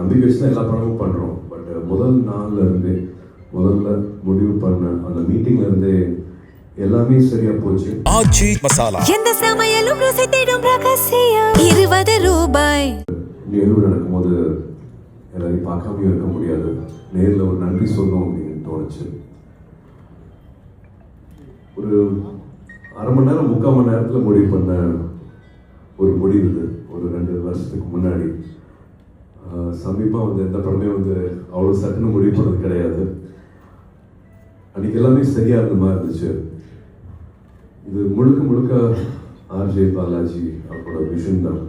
நம்பிக்கை வச்சு தான் எல்லா படமும் பண்ணுறோம். பட் முதல் நாள்ல இருந்தே முதல்ல முடிவு பண்ண அந்த மீட்டிங்ல இருந்தே எல்லாமே சரியா போச்சு. ஆச்சி மசாலா எந்த சமையலும் ருசி தேடும் ரகசியம் 20 ரூபாய். நிகழ்வு நடக்கும்போது எல்லாரையும் பார்க்காமயும் இருக்க முடியாது. நேரில் ஒரு நன்றி சொல்லணும் அப்படின்னு தோணுச்சு. ஒரு அரை மணி நேரம் 3/4 மணி நேரத்தில் முடிவு பண்ண ஒரு முடிவு இது. ஒரு 2 வருஷத்துக்கு முன்னாடி சமீபமாக வந்து எந்த படமே வந்து அவ்வளோ சட்டுன்னு முடிவு பண்ணது கிடையாது. அன்றைக்கி எல்லாமே சரியாக இருந்த மாதிரி இருந்துச்சு. இது முழுக்க முழுக்க ஆர்ஜே பாலாஜி அவரோட விஷன் தான்.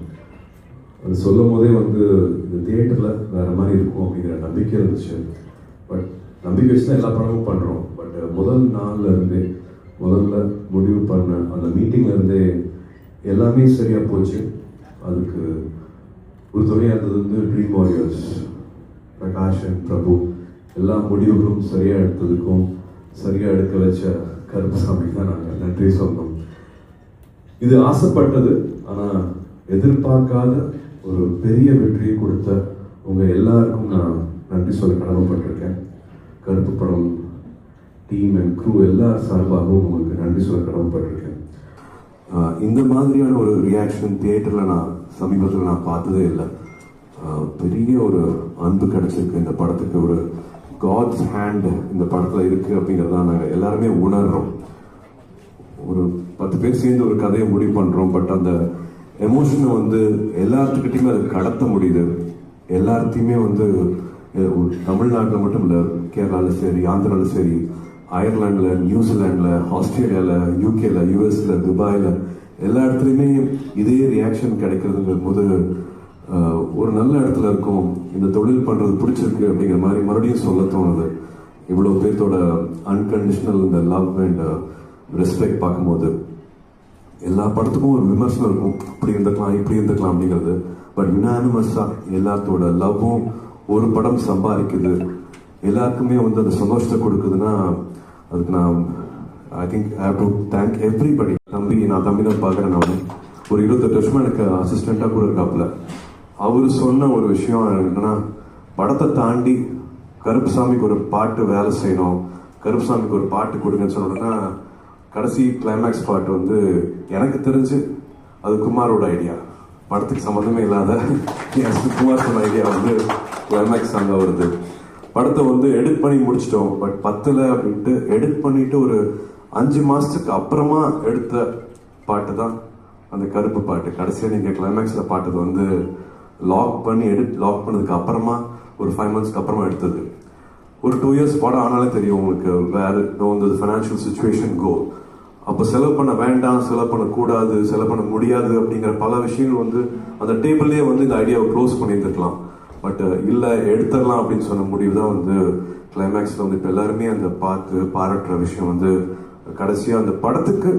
அது சொல்லும் போதே வந்து இந்த தியேட்டரில் வேறு மாதிரி இருக்கும் அப்படிங்கிற நம்பிக்கை இருந்துச்சு. பட் நம்பிக்கை வச்சு தான் எல்லா படமும் பண்ணுறோம். பட் முதல் நாள்ல இருந்தே முதல்ல முடிவு பண்ண அந்த மீட்டிங்ல இருந்தே எல்லாமே சரியாக போச்சு. அதுக்கு ஒரு துணையாக இருந்தது வந்து ட்ரீம் வாரியர்ஸ், பிரகாஷ் அண்ட் பிரபு. எல்லா முடிவுகளும் சரியாக எடுத்ததுக்கும் சரியாக எடுக்க வச்ச கருப்புசாமிக்கு தான் நாங்கள் நன்றி சொல்லணும். இது ஆசைப்பட்டது, ஆனால் எதிர்பார்க்காத ஒரு பெரிய வெற்றியை கொடுத்த உங்கள் எல்லாருக்கும் நான் நன்றி சொல்ல கடமைப்பட்டிருக்கேன். கருப்பு படம் டீம் அண்ட் க்ரூ எல்லா சார்பாகவும் உங்களுக்கு நன்றி சொல்ல கடமைப்பட்டிருக்கேன். இந்த மாதிரியான ஒரு ரியாக்ஷன் தியேட்டரில் நான் சமீபத்தில் நான் பார்த்ததே இல்லை. பெரிய ஒரு அன்பு கிடைச்சிருக்கு இந்த படத்துக்கு. ஒரு காட்ஸ் ஹேண்ட் இந்த படத்தில் இருக்குது அப்படிங்கிறத நாங்கள் எல்லாருமே உணர்கிறோம். ஒரு 10 பேர் சேர்ந்து ஒரு கதையை முடிவு பண்ணுறோம். பட் அந்த எமோஷனை வந்து எல்லாத்துக்கிட்டையுமே அதை கடத்த முடியுது. எல்லாத்தையுமே வந்து தமிழ்நாட்டில் மட்டும் இல்லை, கேரளாவில் சரி, ஆந்திராவில் சரி, அயர்லாண்டில், நியூசிலாண்டில், ஆஸ்திரேலியாவில், யூகேல, யூஎஸ்ல, துபாயில் எல்லா இடத்துலையுமே இதே ரியாக்ஷன் கிடைக்கிறதுங்கும் போது ஒரு நல்ல இடத்துல இருக்கும். இந்த தொழில் பண்ணுறது பிடிச்சிருக்கு அப்படிங்கிற மாதிரி மறுபடியும் சொல்ல தோணுது. இவ்வளோ பேர்த்தோட அன்கண்டிஷனல் இந்த லவ் அண்ட் ரெஸ்பெக்ட் பார்க்கும்போது எல்லா படத்துக்கும் ஒரு விமர்சனம் இருக்கும், இப்படி இருந்துக்கலாம் இப்படி இருந்துக்கலாம் அப்படிங்கிறது. பட் யுனானிமஸாக எல்லாத்தோட லவ்வும் ஒரு படம் சம்பாதிக்குது, எல்லாருக்குமே வந்து அந்த சந்தோஷத்தை கொடுக்குதுன்னா அதுக்கு நான் I think I have to thank everybody. நான் தம்பி தான் பார்க்குறேன். நான் ஒரு 28 வருஷமாக எனக்கு அசிஸ்டண்ட்டாக கூட இருக்காப்புல. அவர் சொன்ன ஒரு விஷயம் என்னன்னா, படத்தை தாண்டி கருப்புசாமிக்கு ஒரு பாட்டு வேலை செய்யணும், கருப்புசாமிக்கு ஒரு பாட்டு கொடுங்கன்னு சொன்னோன்னா கடைசி கிளைமேக்ஸ் பாட்டு வந்து எனக்கு தெரிஞ்சு அது குமாரோட ஐடியா. படத்துக்கு சம்மந்தமே இல்லாத குமார் சொன்ன ஐடியா வந்து கிளைமேக்ஸ் சாங்காக வருது. படத்தை வந்து எடிட் பண்ணி முடிச்சிட்டோம். பட் 10 அப்படின்ட்டு எடிட் பண்ணிட்டு ஒரு 5 மாதத்துக்கு அப்புறமா எடுத்த பாட்டு தான் அந்த கருப்பு பாட்டு. கடைசியாக நீங்கள் கிளைமேக்ஸில் பாட்டது வந்து லாக் பண்ணதுக்கு அப்புறமா ஒரு 5 மந்த்ஸ்க்கு அப்புறமா எடுத்தது. ஒரு 2 இயர்ஸ் படம் ஆனாலே தெரியும் உங்களுக்கு வேறு இந்த ஃபினான்ஷியல் சுச்சுவேஷன் கோ. அப்போ செலவு பண்ண வேண்டாம், செலவு பண்ணக்கூடாது, செலவு பண்ண முடியாது அப்படிங்கிற பல விஷயங்கள் வந்து அந்த டேபிள்லேயே வந்து இந்த ஐடியாவை க்ளோஸ் பண்ணியிருந்துருக்கலாம். பட் இல்லை, எடுத்துடலாம் அப்படின்னு சொன்ன முடிவு தான் வந்து கிளைமேக்ஸில் வந்து இப்போ எல்லாருமே அந்த பாராட்டுற விஷயம் வந்து கடைசியாக அந்த படத்துக்கு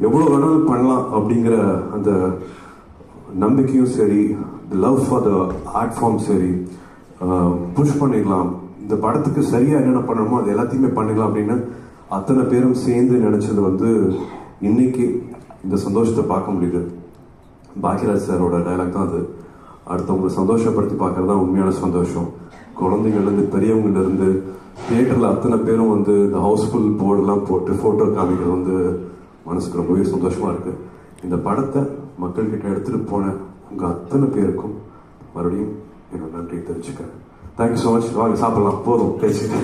எவ்வளோ வேணாலும் பண்ணலாம் அப்படிங்கிற அந்த நம்பிக்கையும் சரி, love for the art form சரி, புஷ் பண்ணிடலாம், இந்த படத்துக்கு சரியாக என்னென்ன பண்ணணுமோ அது எல்லாத்தையுமே பண்ணிடலாம் அப்படின்னு அத்தனை பேரும் சேர்ந்து நினச்சது வந்து இன்னைக்கு இந்த சந்தோஷத்தை பார்க்க முடியுது. பாக்கியராஜ் சாரோட டைலாக் தான் அது. அடுத்தவங்களை சந்தோஷப்படுத்தி பார்க்கறது தான் உண்மையான சந்தோஷம். குழந்தைங்கள்லேருந்து பெரியவங்கலேருந்து தியேட்டரில் அத்தனை பேரும் வந்து இந்த ஹவுஸ்ஃபுல் போர்டெல்லாம் போட்டு ஃபோட்டோ காமிக்கிறது வந்து மனசுக்கு ரொம்பவே சந்தோஷமாக இருக்குது. இந்த படத்தை மக்கள்கிட்ட எடுத்துகிட்டு போன உங்கள் அத்தனை பேருக்கும் மறுபடியும் என்னோட நன்றி தெரிஞ்சுக்கிறேன். Thank you so much. வாங்க சாப்பிடலாம், போதும் பேசிட்டு.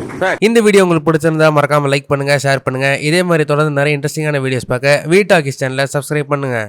இந்த வீடியோ உங்களுக்கு பிடிச்சிருந்தா மறக்காமல் லைக் பண்ணுங்கள், ஷேர் பண்ணுங்கள். இதே மாதிரி தொடர்ந்து நிறைய இன்ட்ரெஸ்டிங்கான வீடியோஸ் பார்க்க வீ டாக்கீஸ் சேனலை சப்ஸ்கிரைப் பண்ணுங்கள்.